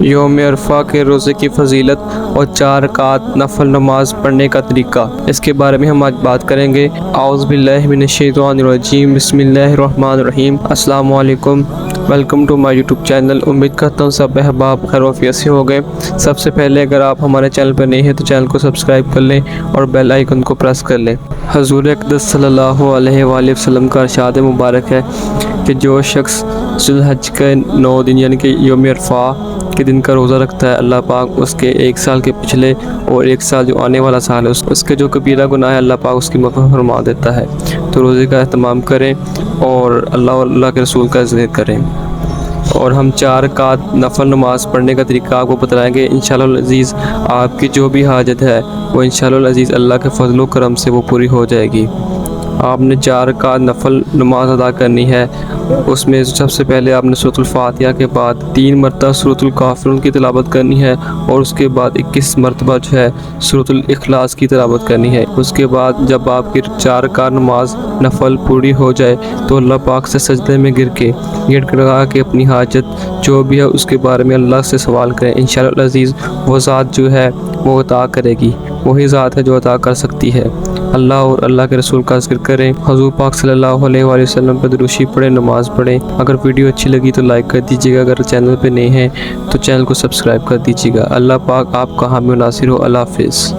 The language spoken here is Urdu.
یوم عرفہ کے روزے کی فضیلت اور 4 رکعت نفل نماز پڑھنے کا طریقہ، اس کے بارے میں ہم آج بات کریں گے۔ اعوذ باللہ من الشیطان الرجیم، بسم اللہ الرحمن الرحیم۔ السلام علیکم، welcome to my YouTube channel. امید کرتا ہوں سب احباب خیر وعافیت سے ہو گئے۔ سب سے پہلے اگر آپ ہمارے چینل پر نئے ہیں تو چینل کو سبسکرائب کر لیں اور بیل آئیکن کو پریس کر لیں۔ حضور اقدس صلی اللہ علیہ وآلہ وسلم کا ارشاد مبارک ہے کہ جو شخص ذی الحج کے 9 دن یعنی کہ یوم عرفہ کے دن کا روزہ رکھتا ہے، اللہ پاک اس کے 1 سال کے پچھلے اور 1 سال جو آنے والا سال ہے اس کے جو کبیرہ گناہ ہے اللہ پاک اس کی مغفرت فرما دیتا ہے۔ تو روزے کا اہتمام کریں اور اللہ کے رسول کا عزت کریں۔ اور ہم 4 رکعت نفل نماز پڑھنے کا طریقہ آپ کو بتلائیں گے۔ انشاءاللہ العزیز آپ کی جو بھی حاجت ہے وہ انشاءاللہ العزیز اللہ کے فضل و کرم سے وہ پوری ہو جائے گی۔ آپ نے 4 رکعت نفل نماز ادا کرنی ہے۔ اس میں سب سے پہلے آپ نے سورۃ الفاتحہ کے بعد 3 مرتبہ سورۃ الکافرون کی تلاوت کرنی ہے اور اس کے بعد 21 مرتبہ جو ہے سورۃ الاخلاص کی تلاوت کرنی ہے۔ اس کے بعد جب آپ کی 4 رکعت نماز نفل پوری ہو جائے تو اللہ پاک سے سجدے میں گر کے گڑ گڑا کے اپنی حاجت جو بھی ہے اس کے بارے میں اللہ سے سوال کریں۔ انشاءاللہ العزیز وہ ذات جو ہے وہ عطا کرے گی، وہی ذات ہے جو عطا کر سکتی ہے۔ اللہ اور اللہ کے رسول کا ذکر کریں، حضور پاک صلی اللہ علیہ وآلہ وسلم پر درود شریف پڑھیں، نماز پڑھیں۔ اگر ویڈیو اچھی لگی تو لائک کر دیجیے گا، اگر چینل پہ نئے ہیں تو چینل کو سبسکرائب کر دیجیے گا۔ اللہ پاک آپ کا حامی و ناصر ہو۔ اللہ حافظ۔